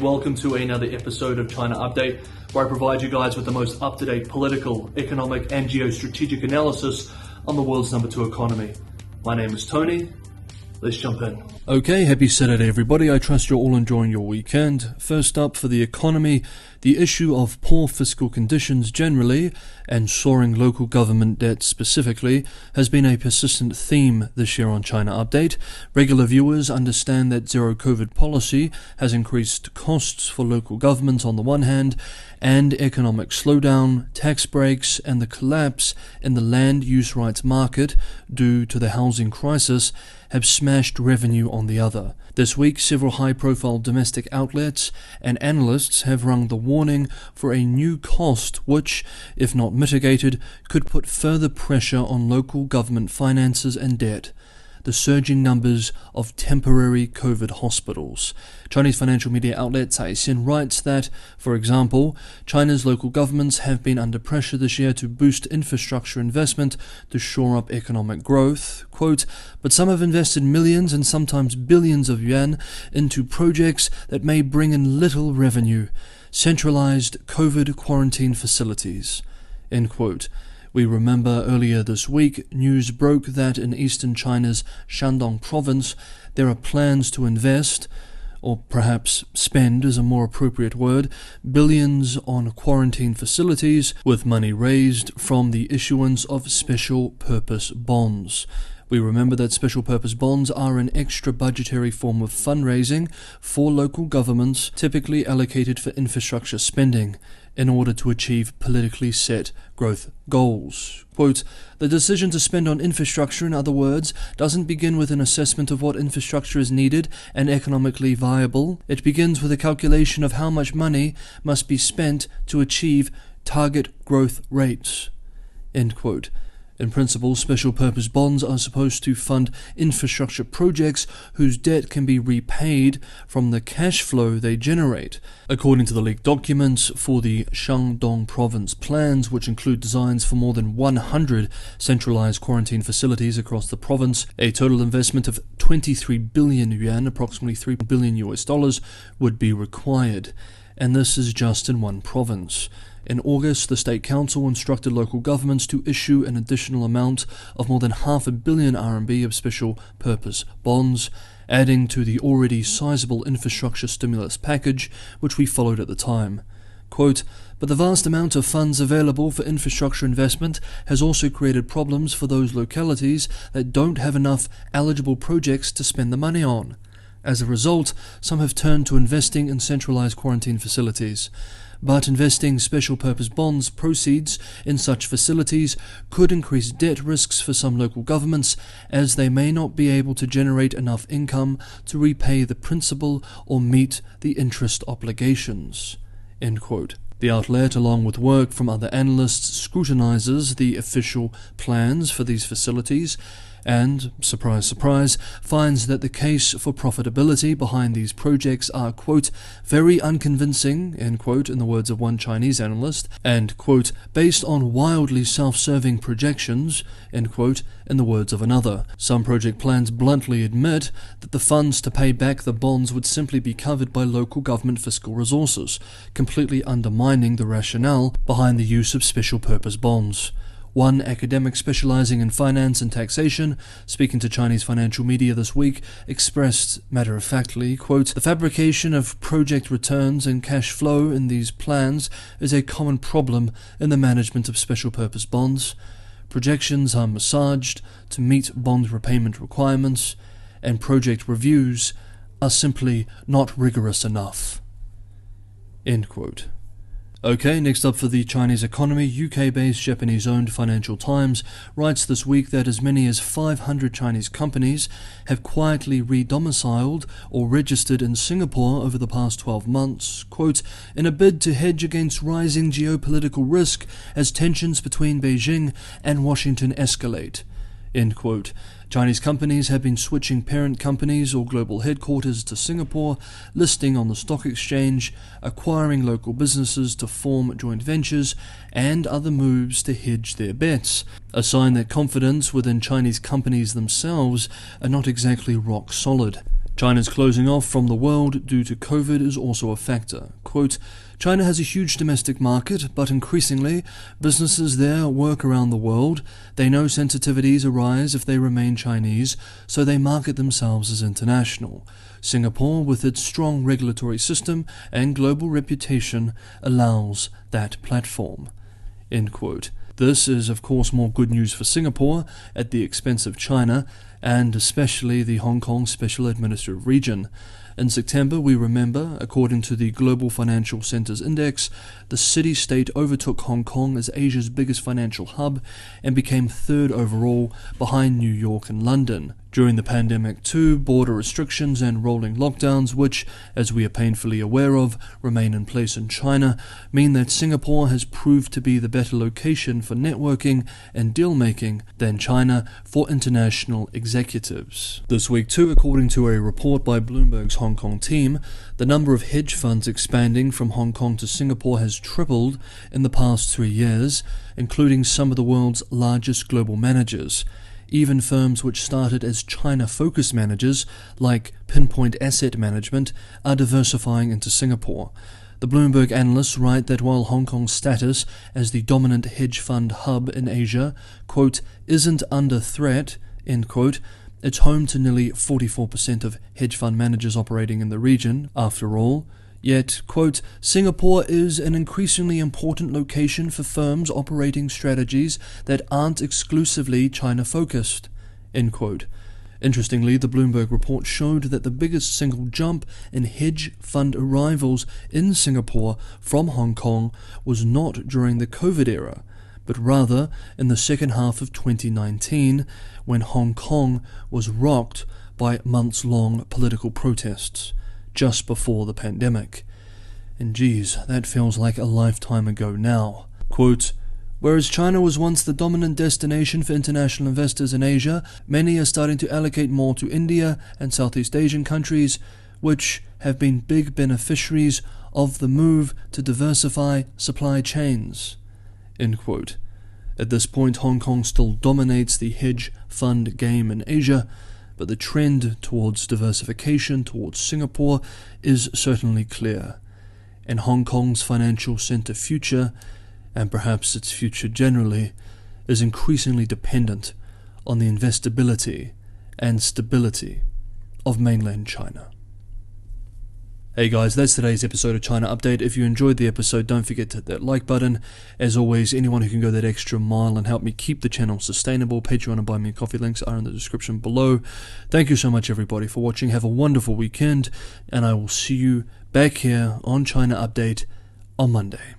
Welcome to another episode of China Update, where I provide you guys with the most up-to-date political, economic and geostrategic analysis on the world's number 2 economy. My name is Tony. Let's jump in. Okay, happy Saturday everybody. I trust you're all enjoying your weekend. First up, for the economy, the issue of poor fiscal conditions generally and soaring local government debt specifically has been a persistent theme this year on China Update. Regular viewers understand that zero COVID policy has increased costs for local governments on the one hand, and economic slowdown, tax breaks and the collapse in the land use rights market due to the housing crisis have smashed revenue on the other. This week, several high-profile domestic outlets and analysts have rung the warning for a new cost which, if not mitigated, could put further pressure on local government finances and debt: the surging numbers of temporary COVID hospitals. Chinese financial media outlet Caixin writes that, for example, China's local governments have been under pressure this year to boost infrastructure investment to shore up economic growth. Quote, but some have invested millions and sometimes billions of yuan into projects that may bring in little revenue. Centralized COVID quarantine facilities. End quote. We remember earlier this week, news broke that in eastern China's Shandong province, there are plans to invest, or perhaps spend is a more appropriate word, billions on quarantine facilities with money raised from the issuance of special purpose bonds. We remember that special purpose bonds are an extra budgetary form of fundraising for local governments, typically allocated for infrastructure spending in order to achieve politically set growth goals. Quote, the decision to spend on infrastructure, in other words, doesn't begin with an assessment of what infrastructure is needed and economically viable. It begins with a calculation of how much money must be spent to achieve target growth rates. End quote. In principle, special purpose bonds are supposed to fund infrastructure projects whose debt can be repaid from the cash flow they generate. According to the leaked documents for the Shandong province plans, which include designs for more than 100 centralized quarantine facilities across the province, a total investment of 23 billion yuan, approximately $3 billion US, would be required. And this is just in one province. In August, the State Council instructed local governments to issue an additional amount of more than $500 million RMB of special purpose bonds, adding to the already sizable infrastructure stimulus package which we followed at the time. Quote, but the vast amount of funds available for infrastructure investment has also created problems for those localities that don't have enough eligible projects to spend the money on. As a result, some have turned to investing in centralized quarantine facilities. But investing special purpose bonds proceeds in such facilities could increase debt risks for some local governments, as they may not be able to generate enough income to repay the principal or meet the interest obligations. End quote. The outlet, along with work from other analysts, scrutinizes the official plans for these facilities and, surprise, surprise, finds that the case for profitability behind these projects are, quote, very unconvincing, end quote, in the words of one Chinese analyst, and, quote, based on wildly self-serving projections, end quote, in the words of another. Some project plans bluntly admit that the funds to pay back the bonds would simply be covered by local government fiscal resources, completely undermining the rationale behind the use of special purpose bonds. One academic specializing in finance and taxation, speaking to Chinese financial media this week, expressed matter-of-factly, quote, the fabrication of project returns and cash flow in these plans is a common problem in the management of special purpose bonds. Projections are massaged to meet bond repayment requirements, and project reviews are simply not rigorous enough. End quote. Okay, next up for the Chinese economy, UK-based Japanese-owned Financial Times writes this week that as many as 500 Chinese companies have quietly re-domiciled or registered in Singapore over the past 12 months, quote, in a bid to hedge against rising geopolitical risk as tensions between Beijing and Washington escalate. End quote. Chinese companies have been switching parent companies or global headquarters to Singapore, listing on the stock exchange, acquiring local businesses to form joint ventures, and other moves to hedge their bets, a sign that confidence within Chinese companies themselves are not exactly rock solid. China's closing off from the world due to COVID is also a factor. Quote, China has a huge domestic market, but increasingly, businesses there work around the world. They know sensitivities arise if they remain Chinese, so they market themselves as international. Singapore, with its strong regulatory system and global reputation, allows that platform. End quote. This is, of course, more good news for Singapore at the expense of China, and especially the Hong Kong Special Administrative Region. In September, we remember, according to the Global Financial Centres Index, the city-state overtook Hong Kong as Asia's biggest financial hub and became third overall behind New York and London. During the pandemic too, border restrictions and rolling lockdowns, which, as we are painfully aware of, remain in place in China, mean that Singapore has proved to be the better location for networking and deal-making than China for international executives. This week too, according to a report by Bloomberg's Hong Kong team, the number of hedge funds expanding from Hong Kong to Singapore has tripled in the past 3 years, including some of the world's largest global managers. Even firms which started as China-focused managers, like Pinpoint Asset Management, are diversifying into Singapore. The Bloomberg analysts write that while Hong Kong's status as the dominant hedge fund hub in Asia, quote, isn't under threat, end quote, it's home to nearly 44% of hedge fund managers operating in the region, after all. Yet, quote, Singapore is an increasingly important location for firms operating strategies that aren't exclusively China-focused, end quote. Interestingly, the Bloomberg report showed that the biggest single jump in hedge fund arrivals in Singapore from Hong Kong was not during the COVID era, but rather in the second half of 2019, when Hong Kong was rocked by months-long political protests, just before the pandemic. And geez, that feels like a lifetime ago now. Quote, whereas China was once the dominant destination for international investors in Asia, many are starting to allocate more to India and Southeast Asian countries, which have been big beneficiaries of the move to diversify supply chains. End quote. At this point, Hong Kong still dominates the hedge fund game in Asia, but the trend towards diversification towards Singapore is certainly clear, and Hong Kong's financial centre future, and perhaps its future generally, is increasingly dependent on the investability and stability of mainland China. Hey guys, that's today's episode of China Update. If you enjoyed the episode, don't forget to hit that like button. As always, anyone who can go that extra mile and help me keep the channel sustainable, Patreon and Buy Me a Coffee links are in the description below. Thank you so much everybody for watching. Have a wonderful weekend, and I will see you back here on China Update on Monday.